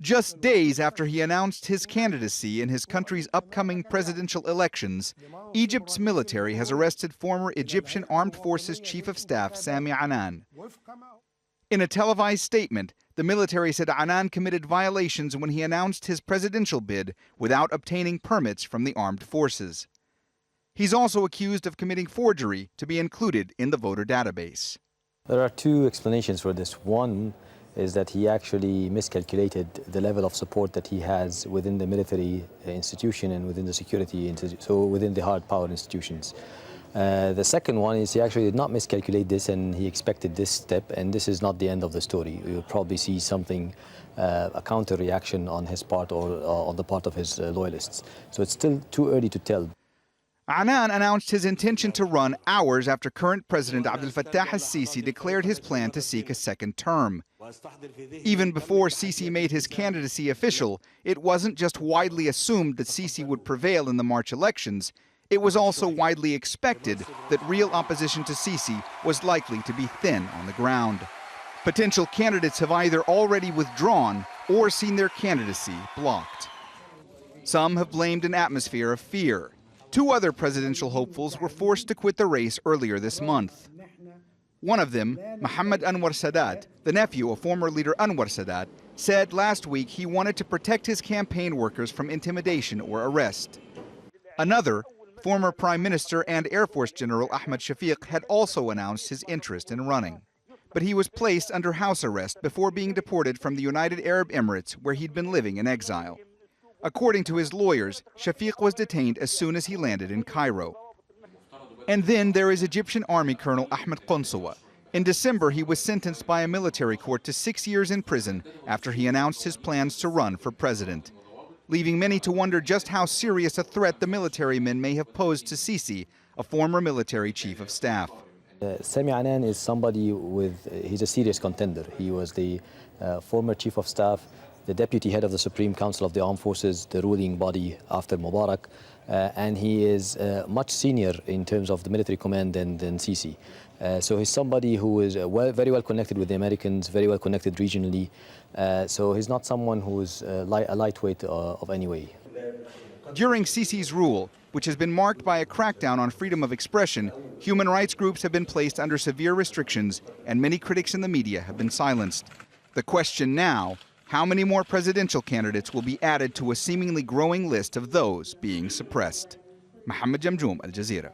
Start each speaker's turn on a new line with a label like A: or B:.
A: Just days after he announced his candidacy in his country's upcoming presidential elections, Egypt's military has arrested former Egyptian Armed Forces Chief of Staff Sami Anan. In a televised statement, the military said Anan committed violations when he announced his presidential bid without obtaining permits from the armed forces. He's also accused of committing forgery to be included in the voter database.
B: There are two explanations for this. One is that he actually miscalculated the level of support that he has within the military institution and within the security, so within the hard power institutions. The second one is he actually did not miscalculate this, and he expected this step, and this is not the end of the story. We will probably see something, a counter reaction on his part or on the part of his loyalists. So it's still too early to tell.
A: Anan announced his intention to run hours after current President Abdel Fattah el-Sisi declared his plan to seek a second term. Even before Sisi made his candidacy official, it wasn't just widely assumed that Sisi would prevail in the March elections. It was also widely expected that real opposition to Sisi was likely to be thin on the ground. Potential candidates have either already withdrawn or seen their candidacy blocked. Some have blamed an atmosphere of fear. Two other presidential hopefuls were forced to quit the race earlier this month. One of them, Mohammed the nephew of former leader Anwar Sadat, said last week he wanted to protect his campaign workers from intimidation or arrest. Another, former Prime Minister and Air Force General Ahmed Shafiq, had also announced his interest in running. But he was placed under house arrest before being deported from the United Arab Emirates, where he'd been living in exile. According to his lawyers, Shafiq was detained as soon as he landed in Cairo. And then there is Egyptian Army Colonel Ahmed Qonsawa. In December, he was sentenced by a military court to 6 years in prison after he announced his plans to run for president, leaving many to wonder just how serious a threat the military men may have posed to Sisi, a former military chief of staff.
B: Sami Anan is somebody he's a serious contender. He was the former chief of staff, the deputy head of the Supreme Council of the Armed Forces, the ruling body after Mubarak, and he is much senior in terms of the military command than Sisi. So he's somebody who is very well connected with the Americans, very well connected regionally. So he's not someone who is a lightweight of any way.
A: During Sisi's rule, which has been marked by a crackdown on freedom of expression, human rights groups have been placed under severe restrictions, and many critics in the media have been silenced. The question now, how many more presidential candidates will be added to a seemingly growing list of those being suppressed? Mohammed, Jamjoom, Al Jazeera.